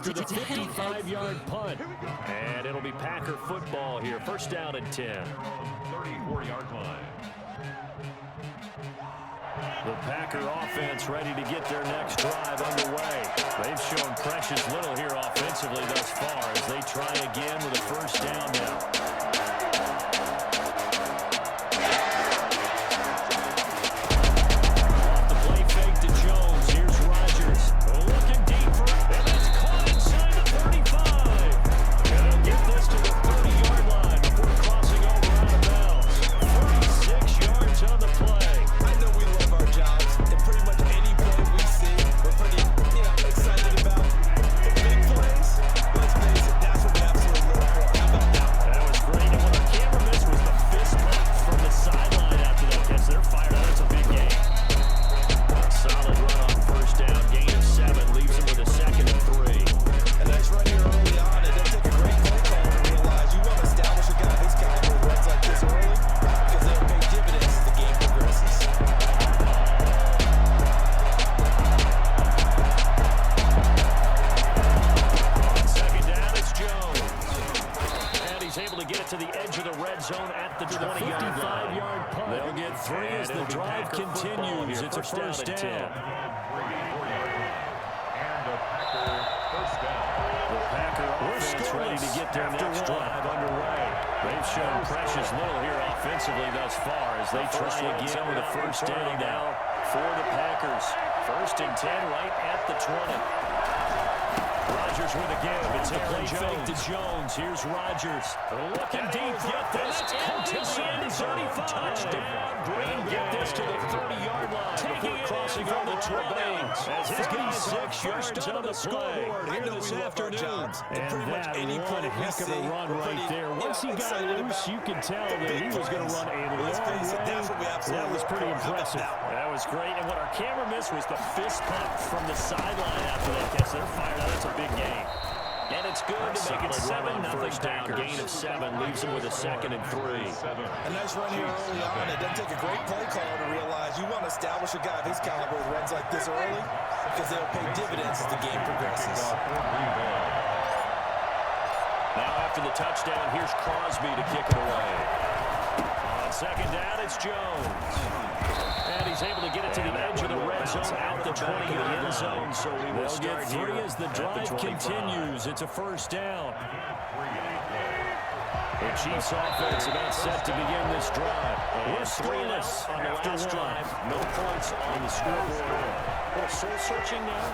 after the 55-yard punt. And it'll be Packer football here. First down and 10. 34-yard line. The Packer offense ready to get their next drive underway. They've shown precious little here offensively thus far as they try again with a first down now. First down. The Packer offense ready to get their next drive underway. They've shown precious little here offensively thus far as they try again with a first down now for the Packers. First and 10 right at the 20. Rodgers with a give. It's a play fake to Jones. Here's Rodgers. Looking deep. Get this into the end zone. Touchdown. Green get this to the 30-yard line before crossing over the 20. As his guys 6 yards on the scoreboard here this afternoon. And that one heck of a run right there. Once he got loose, you could tell that he was going to run a long way. That was pretty impressive. That was great. And what our camera missed was the fist pump from the sideline after that catch. They're fired out. That's a big game. And it's good to make it 7-0 down. Gain of 7 leaves him with a 2nd and 3. A nice run here early on. It doesn't take a great play caller to realize you want to establish a guy of his caliber with runs like this early because they'll pay dividends as the game progresses. Now after the touchdown, here's Crosby to kick it away. On second down, it's Jones. And he's able to get it to the edge of the red zone out the 20 of the end zone. So we will start here as the drive continues. It's a first down. The Chiefs offense about set to begin this drive. We're scoreless on the last drive. No points on the scoreboard. A little soul-searching now.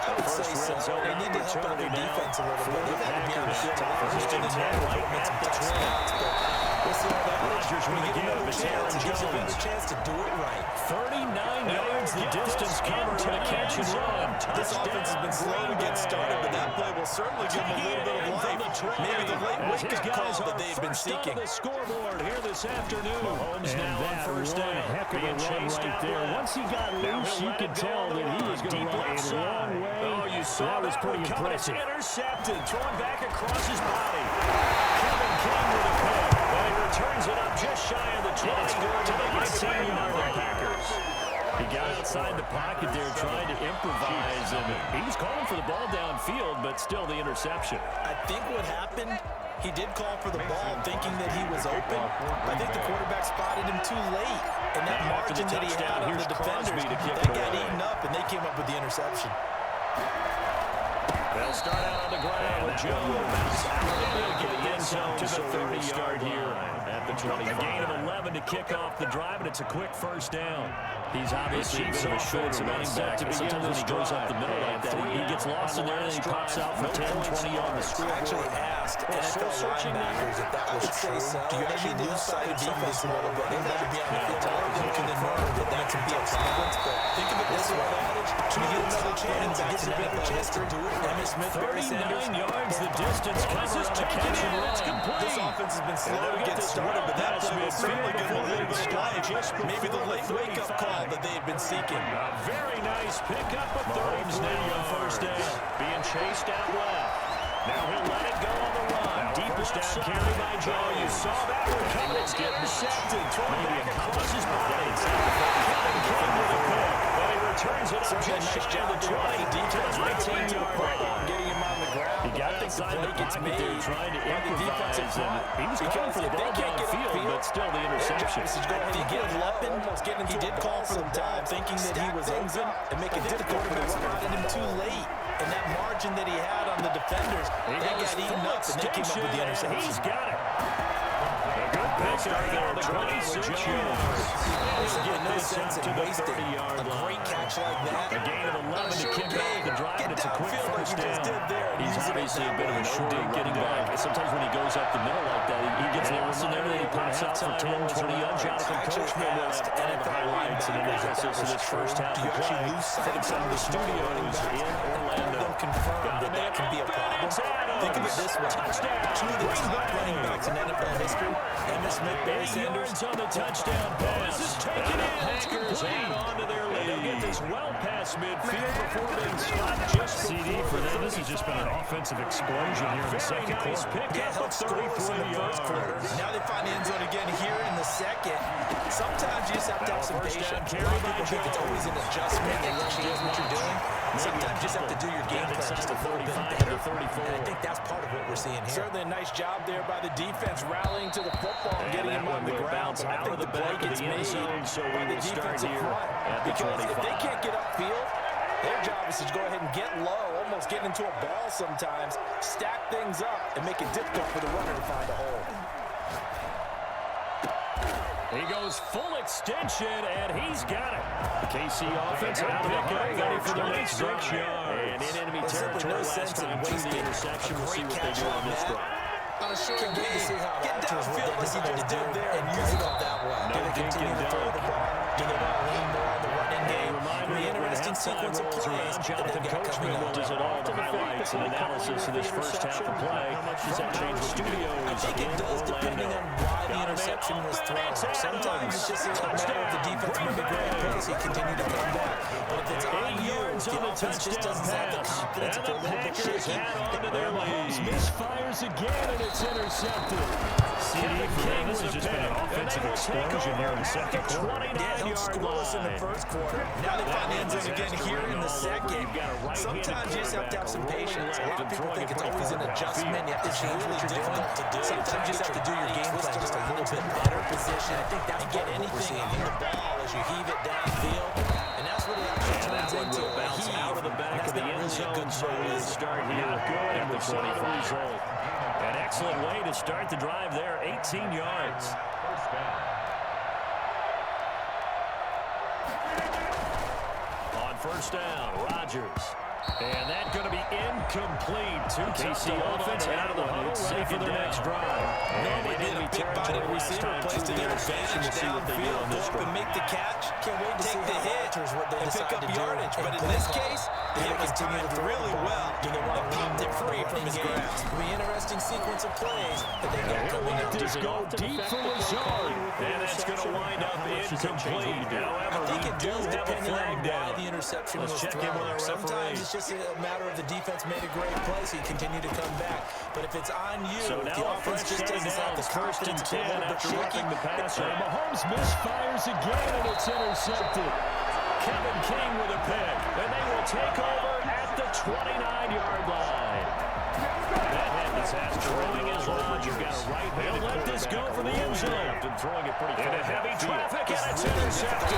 I would say so. They need to help out their defense a little bit. They've had to be on the top. First and 10 right at the 20. We'll see how that Rodgers when he get another chance. He gives him a chance to do it right. 39 yards the distance covered to the catch and run. This offense has been slow to get started, but that play will certainly give them a little bit of life. Maybe the late wake-up call that they've been seeking. The scoreboard here this afternoon. Mahomes now on first down. Heck of a run right there. Once he got loose, you could tell that he was going to run a long way. Oh, you saw that was pretty impressive. Intercepted, thrown back across his body. Kevin King with a pick. But he returns it up just shy of the 20. It's good to make it 10-yard Packers. He got outside the pocket there trying to improvise, and he was calling for the ball downfield, but still the interception. I think what happened, he did call for the ball thinking that he was open. I think the quarterback spotted him too late, and that margin that he had on the defenders, that got eaten up, and they came up with the interception. They'll start out on the ground. Jones out to the end zone to the 30-yard here at the 25. A gain of 11 to kick off the drive, and it's a quick first down. He's obviously a bit of a short running back, and sometimes when he goes up the middle like that, he gets lost in there, and he pops out for 10, 20 on the scoreboard. I actually asked NFL linebackers if that was true. Do you actually lose sight of defense a little bit? They have to be on the field television and learn that that can be a sequence, but think of it this way. You get another chance, and get another chance to do it. Emmitt Smith, Barry Sanders. 39 yards the distance covered on the catch and run. This offense has been slow to get started, but that play will certainly give them a little bit of life. Maybe the late wake-up call that they had been seeking. A very nice pickup of Mahomes now on first down. Being chased out left. Now he'll let it go on the run. Deepest down carry by Joe. You saw that one coming. It's intercepted. Throwing back across his body. Kevin King with a pick. But he returns it up just shy of the 20. Deep to the 19-yard line. Getting him on the ground. I think the play gets made trying to by the defensive front. He was calling for the ball downfield, but still the interception. He did call for the time, thinking that he was open and make it difficult for the spotted him too late. And that margin that he had on the defenders, they got eaten up, and they came up with the interception. He's got it. A good pick right there, 26 yards. There's no sense in wasting a great catch like that. A gain of 11 to kick off the drive, and it's a quick first down. He's obviously a bit of a shorty getting back. Sometimes when he goes up the middle like that, he gets lost in there, and he pops out for 10, 20 yards. Jonathan Coachman will have all the highlights and analysis of this first half of play from some of the studios in Orlando. Confirmed that can be a problem. Think of it this way. Two of the top running backs in NFL history, Emmitt Smith, Barry Sanders on the touchdown pass. And the Packers hang on to their lead. They'll get this well past midfield before being stopped just CD for them. This has just been an offensive explosion here in the second quarter. Pick up 33 yards. Now they find the end zone again here in the second. Sometimes you just have to have some patience. A lot of people think it's always an adjustment and you change what you're doing. Sometimes you just have to do your game plan just a little bit better. And I think that's part of what we're seeing here. Certainly a nice job there by the defense, rallying to the football and getting him on the ground. But I think the play gets made by the defensive front. Because if they can't get upfield, their job is to go ahead and get low, almost get into a ball sometimes, stack things up, and make it difficult for the runner to find a hole. He goes full extension, and he's got it. KC offense out of the gate, ready for the next 6 yards. And in enemy territory last time, wasting the interception. We'll see what they do on this drive. On a short game, get downfield like he just did there and use it up that way. Do they continue to throw the ball? Do they want to lean more on the running game? The interesting sequence of plays. Jonathan Coachman does it all, the highlights and analysis of this first half of play. How much does that change the studios? I think it does, depending on why the interception was thrown. Sometimes it's just a matter of the defense moving great plays. He continued to come back. But if it's on you, the offense just doesn't have the confidence. It's a little bit shaky. Mahomes misfires again, and it's intercepted. Kevin King this has just been an offensive explosion here in the second quarter. Yeah, helped scoreless in the first quarter. Now they find the end zone again here in the second. Sometimes you just have to have some patience. A lot of people think it's always an adjustment. You have to change what you're doing. Sometimes you just have to do your game plan just a little bit better position. I think that's get anything on the ball as you heave it downfield. And that's what it actually turns into. A heave. Out of the back of the end zone, so we'll start here good at the 25. An excellent way to start the drive there, 18 yards. On first down, Rodgers. And that's going to be incomplete. KC offense out of the huddle, safe for their next drive. Normally being a big-bodied receiver plays to their advantage downfield. Go up and make the catch. Can't wait to take the hit and pick up yardage. But in this case, the hit was timed really well and popped it free from his grasp. It'll be an interesting sequence of plays that they got coming up. Just go deep for Lazard. And that's going to wind up incomplete. However, I think it does, have a depending on flag down. why the interception was check in with thrown. our Sometimes it's just a matter of the defense made a great play, so you continue to come back. But if it's on you, So the now offense just doesn't have the first and confidence. 10 It's a little bit after shaky. roughing the passer. Mahomes misfires again, and it's intercepted. Kevin King with a pick, and they will take over at the 29-yard line. That head disaster running is on. You've got a right-handed They'll let this go for the end zone. and throwing it pretty far. Into heavy traffic, and it's Really intercepted.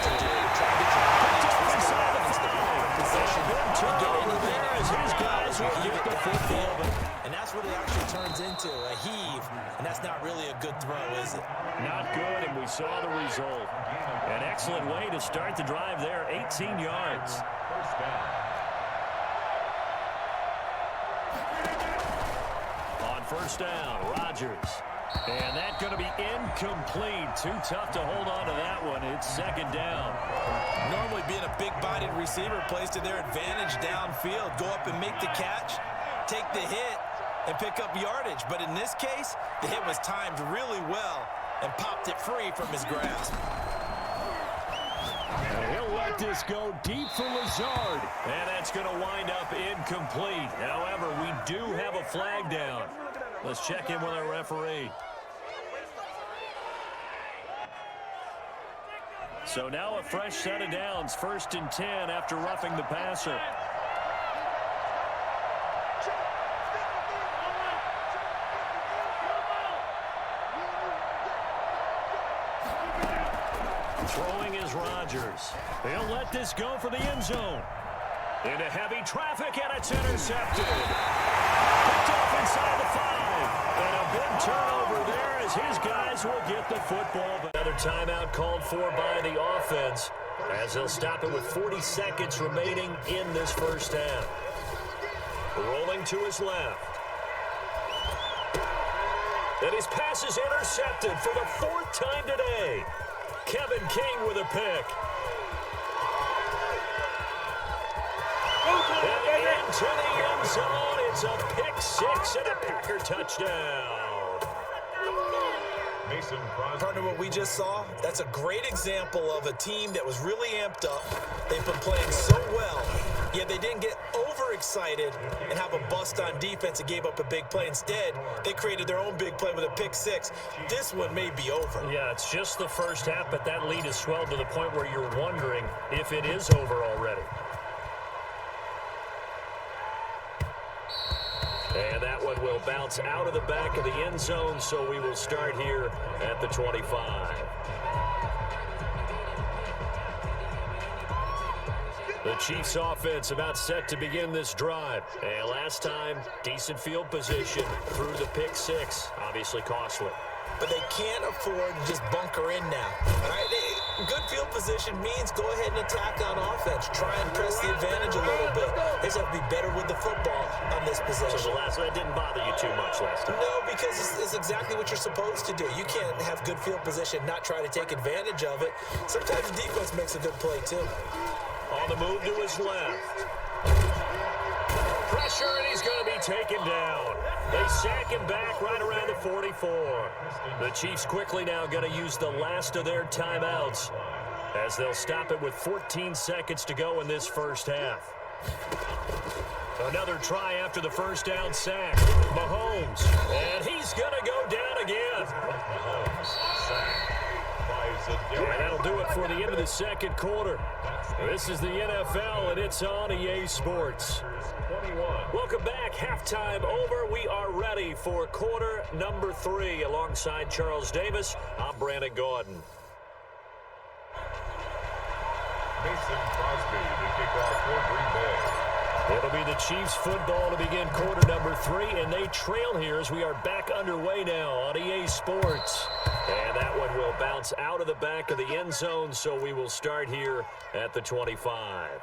And that's what it actually turns into, a heave. And that's not really a good throw, is it? Not good, and we saw the result. An excellent way to start the drive there, 18 yards. On first down, Rodgers. And that's going to be incomplete. Too tough to hold on to that one. It's second down. Normally being a big-bodied receiver plays to their advantage downfield. Go up and make the catch, take the hit, and pick up yardage. But in this case, the hit was timed really well and popped it free from his grasp. And he'll let this go deep for Lazard. And that's going to wind up incomplete. However, we do have a flag down. Let's check in with our referee. So now a fresh set of downs, 1st and 10 after roughing the passer. Throwing is Rodgers. He'll let this go for the end zone. Into heavy traffic, and it's intercepted. Picked off inside the 5. And a big turnover there as his guys will get the football. Another timeout called for by the offense as they'll stop it with 40 seconds remaining in this first half. Rolling to his left. And his pass is intercepted for the 4th time today. Kevin King with a pick. And into the end zone. It's a pick 6 and a Packer touchdown. Mason Crosby. Partner, what we just saw, that's a great example of a team that was really amped up. They've been playing so well, yet they didn't get overexcited and have a bust on defense and gave up a big play. Instead, they created their own big play with a pick 6. This one may be over. Yeah, it's just the first half, but that lead has swelled to the point where you're wondering if it is over already. And that one will bounce out of the back of the end zone, so we will start here at the 25. The Chiefs offense about set to begin this drive. And last time, decent field position through the pick 6. Obviously costly. But they can't afford to just bunker in now. All right, good field position means go ahead and attack on offense. Try and press the advantage a little bit. They just have to be better with the football on this possession. So the last one didn't bother you too much last time? No, because it's exactly what you're supposed to do. You can't have good field position, not try to take advantage of it. Sometimes the defense makes a good play, too. On the move to his left. Pressure, and he's going to be taken down. They sack him back right around the 44. The Chiefs quickly now going to use the last of their timeouts as they'll stop it with 14 seconds to go in this first half. Another try after the first down sack. Mahomes, and he's going to go down again. And that'll do it for the end of the second quarter. This is the NFL, and it's on EA Sports. Welcome back. Halftime over. We are ready for quarter number 3. Alongside Charles Davis, I'm Brandon Gordon. Mason Crosby to kick off for Green Bay. It'll be the Chiefs football to begin quarter number 3, and they trail here as we are back underway now on EA Sports. And that one will bounce out of the back of the end zone, so we will start here at the 25.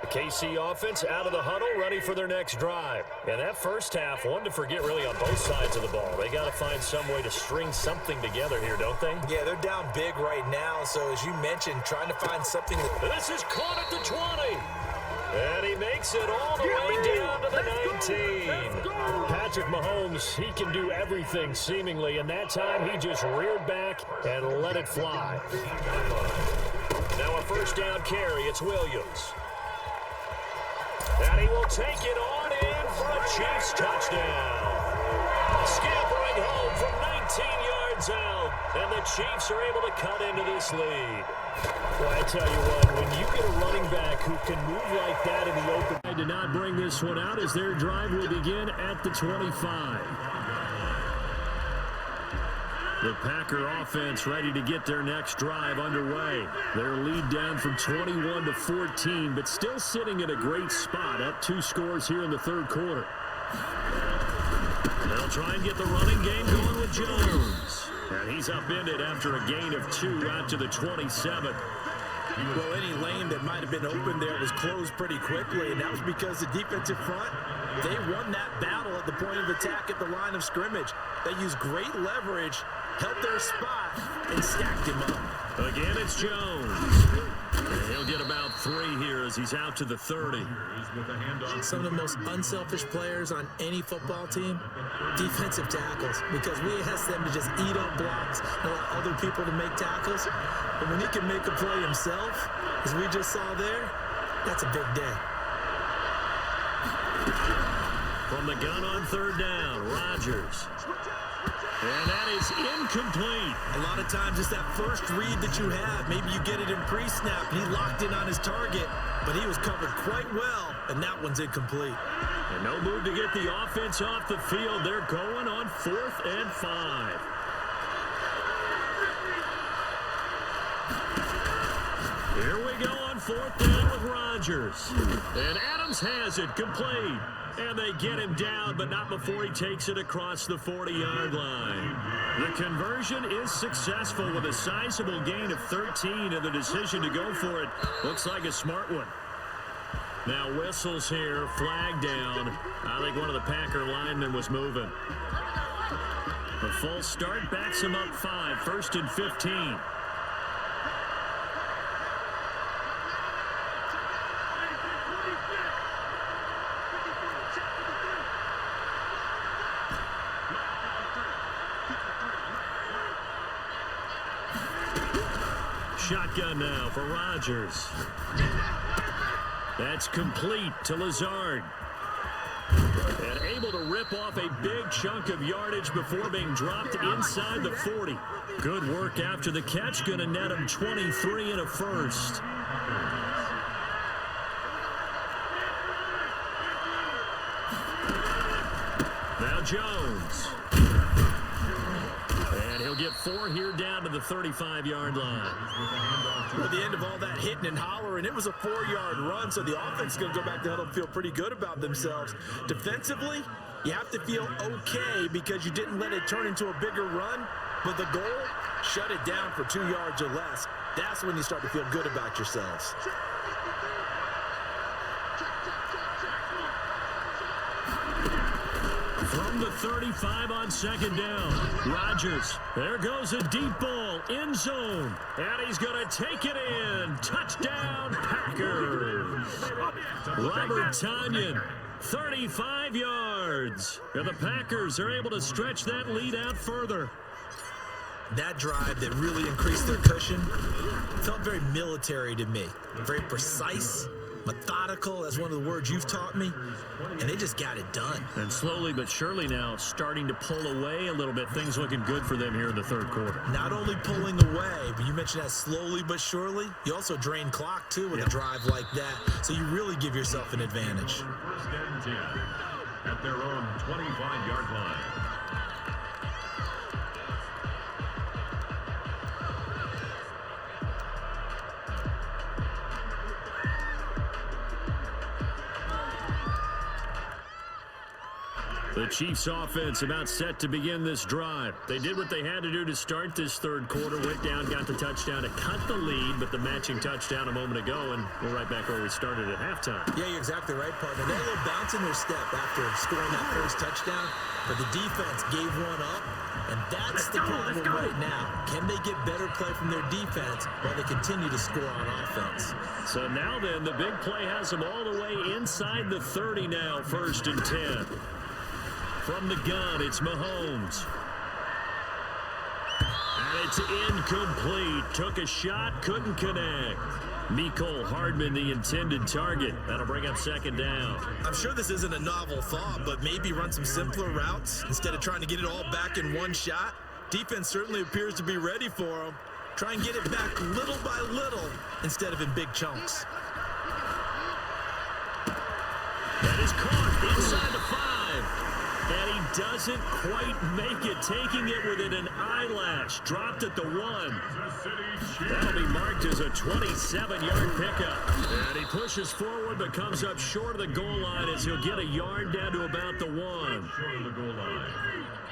The KC offense out of the huddle, ready for their next drive. And that first half, one to forget really on both sides of the ball. They got to find some way to string something together here, don't they? Yeah, they're down big right now, so as you mentioned, trying to find something that... This is caught at the 20. And he makes it all the way down to the 19. Patrick Mahomes, he can do everything seemingly, and that time he just reared back and let it fly. Now a first down carry, it's Williams. And he will take it on in for a Chiefs touchdown. Scampering home from 19 yards out, and the Chiefs are able to cut into this lead. Well, I tell you what, when you get a running back who can move like that in the open, They did not bring this one out as their drive will begin at the 25. The Packer offense ready to get their next drive underway. Their lead down from 21 to 14, but still sitting at a great spot, up 2 scores here in the third quarter. They'll try and get the running game going with Jones. And he's upended after a gain of 2 out to the 27. Well, any lane that might have been open there was closed pretty quickly, and that was because the defensive front, they won that battle at the point of attack at the line of scrimmage. They used great leverage, held their spot, and stacked him up. Again, it's Jones. And he'll get about 3 here as he's out to the 30. Some of the most unselfish players on any football team, defensive tackles, because we ask them to just eat up blocks and allow other people to make tackles. But when he can make a play himself, as we just saw there, that's a big day. From the gun on third down, Rodgers. And that is incomplete. A lot of times it's that first read that you have. Maybe you get it in pre-snap. He locked in on his target, but he was covered quite well, and that one's incomplete. And no move to get the offense off the field. They're going on 4th and 5. Here we go on 4th down with Rodgers. And Adams has it complete. And they get him down, but not before he takes it across the 40-yard line. The conversion is successful with a sizable gain of 13, and the decision to go for it looks like a smart one. Now whistles here, flag down. I think one of the Packer linemen was moving. The false start backs him up 5, 1st and 15. Shotgun now for Rodgers. That's complete to Lazard. And able to rip off a big chunk of yardage before being dropped inside the 40. Good work after the catch. Going to net him 23 and a first. Now Jones. And he'll get 4 here down to the 35-yard line. At the end of all that hitting and hollering, it was a 4-yard run, so the offense is going to go back to huddle and feel pretty good about themselves. Defensively, you have to feel okay because you didn't let it turn into a bigger run, but the goal, shut it down for 2 yards or less. That's when you start to feel good about yourselves. From the 35 on 2nd down, Rodgers. There goes a deep ball, end zone, and he's going to take it in. Touchdown, Packers. Robert Tonyan, 35 yards. And the Packers are able to stretch that lead out further. That drive that really increased their cushion felt very military to me. Very precise, methodical, that's one of the words you've taught me, and they just got it done. And slowly but surely now starting to pull away a little bit. Things looking good for them here in the 3rd quarter. Not only pulling away, but you mentioned that slowly but surely. You also drain clock, too, with a drive like that, so you really give yourself an advantage. 1st and 10 at their own 25-yard line. The Chiefs offense about set to begin this drive. They did what they had to do to start this 3rd quarter. Went down, got the touchdown to cut the lead, but the matching touchdown a moment ago, and we're right back where we started at halftime. Yeah, you're exactly right, partner. They had a little bounce in their step after scoring that first touchdown, but the defense gave one up, and that's the problem right now. Can they get better play from their defense while they continue to score on offense? So now then, the big play has them all the way inside the 30 now, 1st and 10. From the gun, it's Mahomes. And it's incomplete. Took a shot, couldn't connect. Mecole Hardman, the intended target. That'll bring up 2nd down. I'm sure this isn't a novel thought, but maybe run some simpler routes instead of trying to get it all back in one shot. Defense certainly appears to be ready for them. Try and get it back little by little instead of in big chunks. That is caught inside the 5. And he doesn't quite make it, taking it within an eyelash. Dropped at the 1. That'll be marked as a 27-yard pickup. And he pushes forward, but comes up short of the goal line as he'll get a yard down to about the 1. Short of the goal line.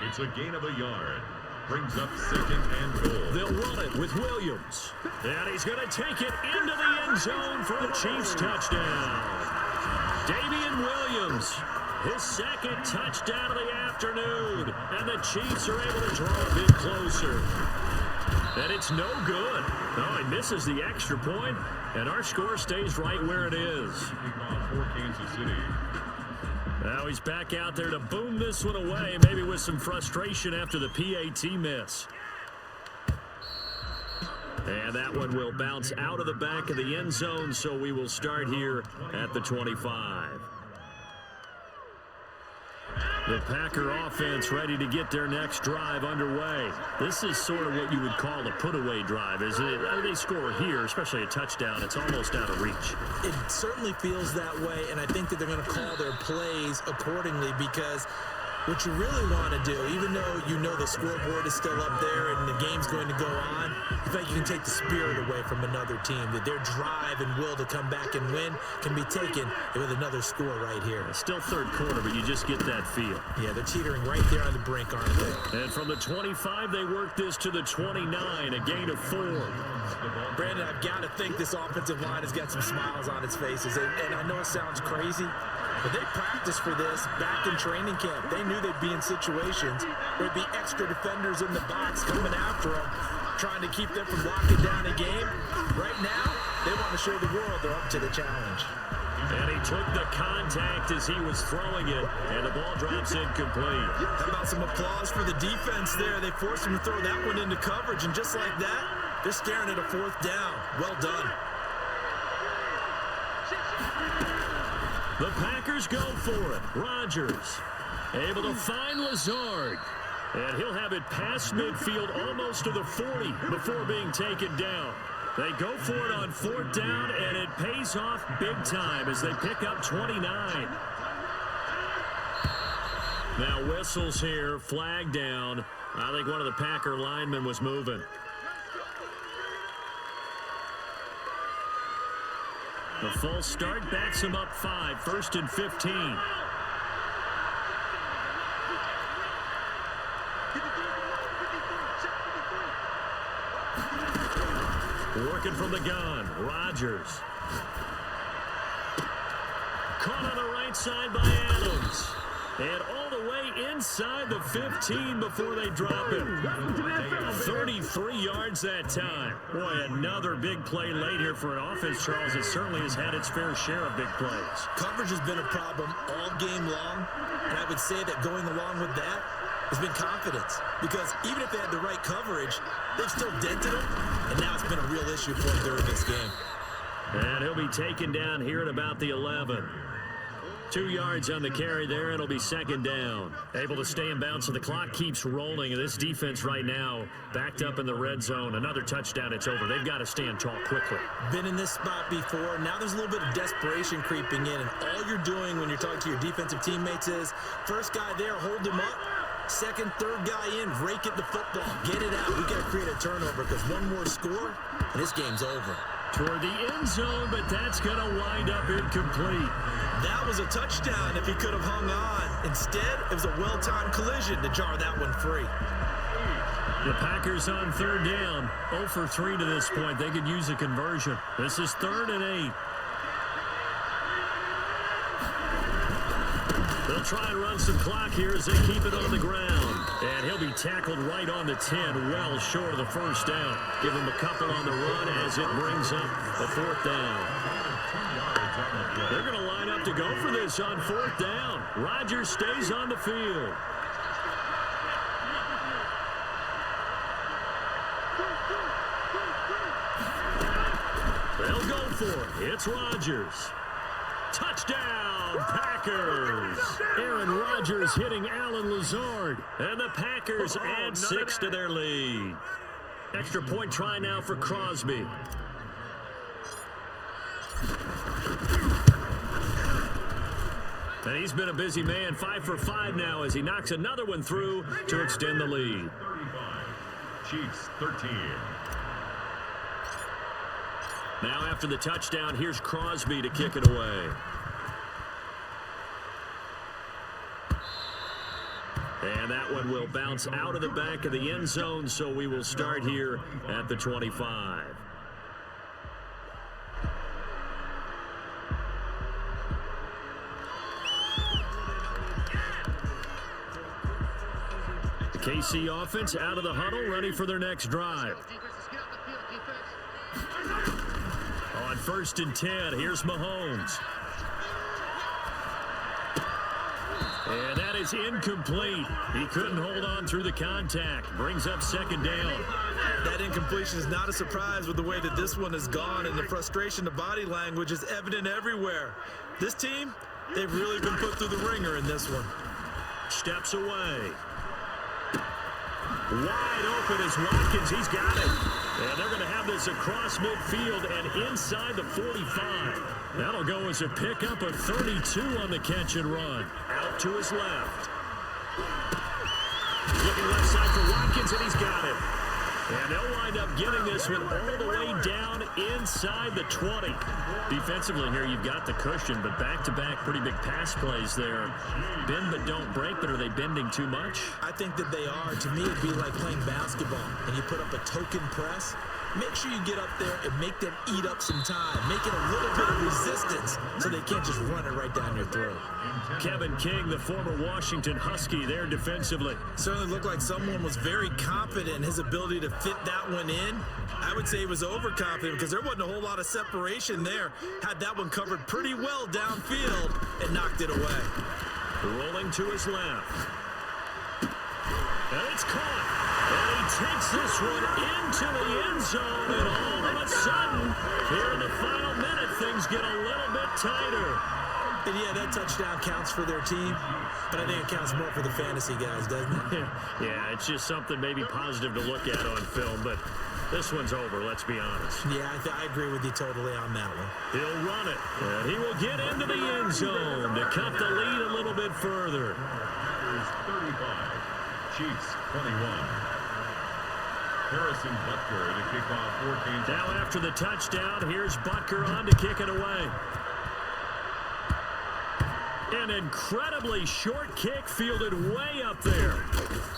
It's a gain of a yard. Brings up 2nd and goal. They'll run it with Williams. And he's going to take it into the end zone for a Chiefs touchdown. Damian Williams. His 2nd touchdown of the afternoon. And the Chiefs are able to draw a bit closer. And it's no good. Oh, he misses the extra point, and our score stays right where it is. For Kansas City. Now he's back out there to boom this one away, maybe with some frustration after the PAT miss. And that one will bounce out of the back of the end zone, so we will start here at the 25. The Packer offense ready to get their next drive underway. This is sort of what you would call a put-away drive, isn't it? They score here, especially a touchdown. It's almost out of reach. It certainly feels that way, and I think that they're going to call their plays accordingly because what you really want to do, even though you know the scoreboard is still up there and the game's going to go on, in fact, you can take the spirit away from another team, that their drive and will to come back and win can be taken with another score right here. It's still third quarter, but you just get that feel. Yeah, they're teetering right there on the brink, aren't they? And from the 25, they work this to the 29, a gain of 4. Brandon, I've got to think this offensive line has got some smiles on its faces, and I know it sounds crazy, but they practiced for this back in training camp. They knew they'd be in situations where there'd be extra defenders in the box coming after them, trying to keep them from locking down a game. Right now, they want to show the world they're up to the challenge. And he took the contact as he was throwing it, and the ball drops incomplete. How about some applause for the defense there? They forced him to throw that one into coverage, and just like that, they're staring at a 4th down. Well done. The Packers go for it. Rodgers able to find Lazard. And he'll have it past midfield almost to the 40 before being taken down. They go for it on 4th down, and it pays off big time as they pick up 29. Now whistles here, flag down. I think one of the Packer linemen was moving. The false start backs him up 5, 1st and 15. Working from the gun, Rodgers. Caught on the right side by Adams. And all the way inside the 15 before they drop him. 33 yards that time. Boy, another big play late here for an offense, Charles. It certainly has had its fair share of big plays. Coverage has been a problem all game long, and I would say that going along with that has been confidence. Because even if they had the right coverage, they've still dented them, and now it's been a real issue for them during this game. And he'll be taken down here at about the 11. 2 yards on the carry there, and it'll be 2nd down. Able to stay in bounds, so the clock keeps rolling, and this defense right now backed up in the red zone. Another touchdown, it's over. They've got to stand tall quickly. Been in this spot before. Now there's a little bit of desperation creeping in, and all you're doing when you're talking to your defensive teammates is, first guy there, hold him up. Second, third guy in, rake at the football. Get it out. We've got to create a turnover because one more score, and this game's over. Toward the end zone, but that's going to wind up incomplete. That was a touchdown if he could have hung on. Instead, it was a well-timed collision to jar that one free. The Packers on 3rd down. 0 for 3 to this point. They could use a conversion. This is 3rd and 8. They'll try and run some clock here as they keep it on the ground. And he'll be tackled right on the 10, well short of the 1st down. Give him a couple on the run as it brings up the 4th down. They're going to line up to go for this on 4th down. Rodgers stays on the field. They'll go for it. It's Rodgers. Touchdown, Packers. Aaron Rodgers hitting Alan Lazard. And the Packers add 6 to their lead. Extra point try now for Crosby. And he's been a busy man, 5 for 5 now as he knocks another one through to extend the lead. 35. Chiefs 13. Now after the touchdown, here's Crosby to kick it away. And that one will bounce out of the back of the end zone, so we will start here at the 25. The KC offense out of the huddle, ready for their next drive. On 1st and 10, here's Mahomes. And that is incomplete. He couldn't hold on through the contact. Brings up 2nd down. That incompletion is not a surprise with the way that this one has gone, and the frustration of body language is evident everywhere. This team, they've really been put through the ringer in this one. steps away. Wide open is Watkins. He's got it. And they're going to have this across midfield and inside the 45. That'll go as a pickup of 32 on the catch and run. Out to his left. Looking left side for Watkins, and he's got it. And they'll wind up getting this one all the way down inside the 20. Defensively here, you've got the cushion, but back-to-back pretty big pass plays there. Bend but don't break, but are they bending too much? I think that they are. To me, it'd be like playing basketball, and you put up a token press. Make sure you get up there and make them eat up some time. Make it a little bit of resistance so they can't just run it right down your throat. Kevin King, the former Washington Husky, there defensively. Certainly looked like someone was very confident in his ability to fit that one in. I would say he was overconfident because there wasn't a whole lot of separation there. Had that one covered pretty well downfield and knocked it away. Rolling to his left. And it's caught. And he takes this one into the end zone. And all of a sudden, here in the final minute, things get a little bit tighter. And yeah, that touchdown counts for their team, but I think it counts more for the fantasy guys, doesn't it? Yeah, it's just something maybe positive to look at on film, but this one's over, let's be honest. Yeah, I agree with you totally on that one. He'll run it, and he will get into the end zone to cut the lead a little bit further. Packers 35, Chiefs 21. Harrison Butker to kick off for Kansas. Now after the touchdown, here's Butker on to kick it away. An incredibly short kick fielded way up there.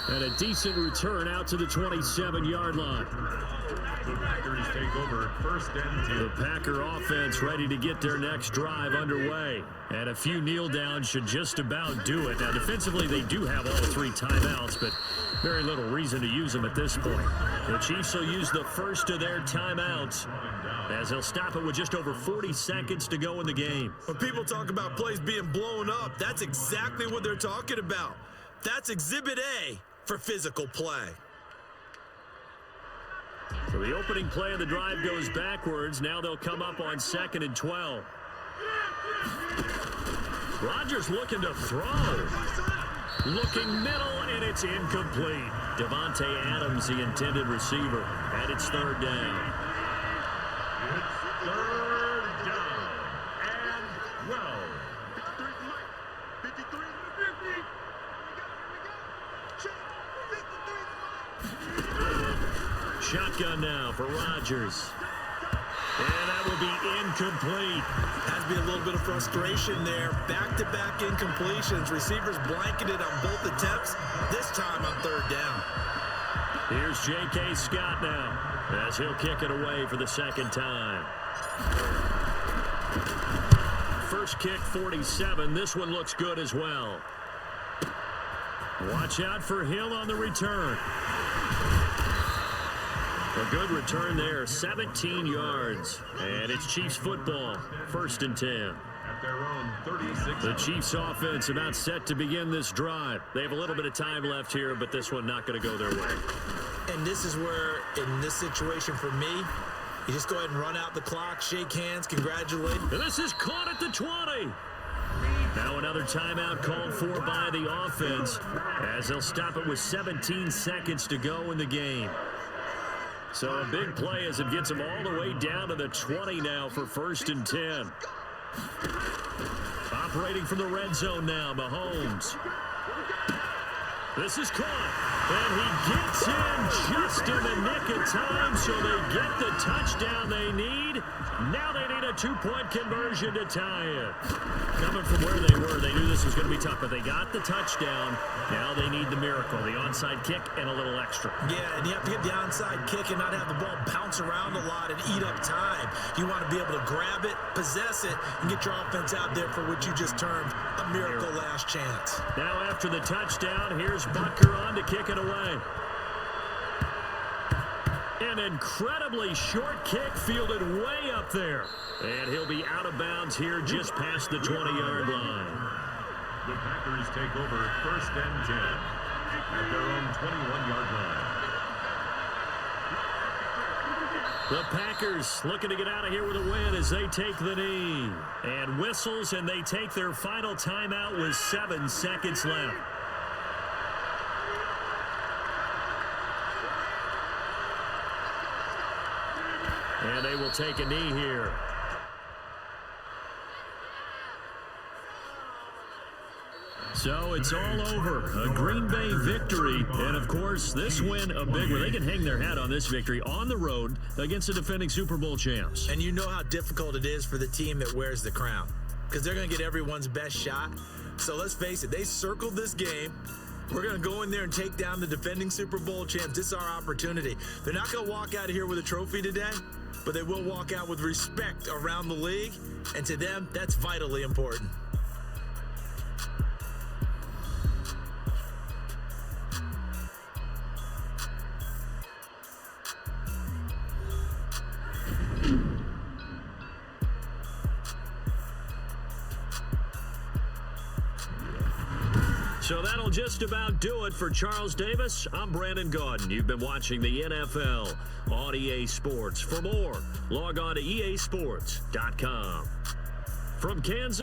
And a decent return out to the 27-yard line. The Packers take over first and 10. The Packer offense ready to get their next drive underway. And a few kneel downs should just about do it. Now defensively they do have all three timeouts, but very little reason to use them at this point. The Chiefs will use the first of their timeouts as they'll stop it with just over 40 seconds to go in the game. When people talk about plays being blown up, that's exactly what they're talking about. That's Exhibit A for physical play. So the opening play of the drive goes backwards. Now they'll come up on 2nd and 12. Rodgers looking to throw. Looking middle, and it's incomplete. Devontae Adams, the intended receiver, and it's third down. It's third down and 12. Shotgun now for Rodgers. And that will be incomplete. Has to be a little bit of frustration there. Back-to-back incompletions. Receivers blanketed on both attempts. This time on third down. Here's J.K. Scott now as he'll kick it away for the second time. First kick, 47. This one looks good as well. Watch out for Hill on the return. A good return there, 17 yards. And it's Chiefs football, 1st and 10. At their own 36. The Chiefs offense about set to begin this drive. They have a little bit of time left here, but this one not going to go their way. And this is where, in this situation for me, you just go ahead and run out the clock, shake hands, congratulate. And this is caught at the 20. Now another timeout called for by the offense as they'll stop it with 17 seconds to go in the game. So a big play as it gets them all the way down to the 20 now for 1st and 10. Operating from the red zone now, Mahomes. This is caught. And he gets in just in the nick of time, so they get the touchdown they need. Now they need a 2-point conversion to tie it. Coming from where they were, they knew this was going to be tough, but they got the touchdown. Now they need the miracle, the onside kick and a little extra. Yeah, and you have to get the onside kick and not have the ball bounce around a lot and eat up time. You want to be able to grab it, possess it, and get your offense out there for what you just termed a miracle last chance. Now after the touchdown, here's Butker on to kick it away. An incredibly short kick fielded way up there. And he'll be out of bounds here just past the 20-yard line. The Packers take over 1st and 10 at their own 21-yard line. The Packers looking to get out of here with a win as they take the knee. And whistles, and they take their final timeout with 7 seconds left. they will take a knee here. So it's all over. A Green Bay victory. And, of course, this win a big one. They can hang their hat on this victory on the road against the defending Super Bowl champs. And you know how difficult it is for the team that wears the crown, because they're going to get everyone's best shot. So let's face it, they circled this game. We're going to go in there and take down the defending Super Bowl champs. This is our opportunity. They're not going to walk out of here with a trophy today, but they will walk out with respect around the league. And to them, that's vitally important. So that'll just about do it for Charles Davis. I'm Brandon Gaudin. You've been watching the NFL on EA Sports. For more, log on to easports.com. From Kansas.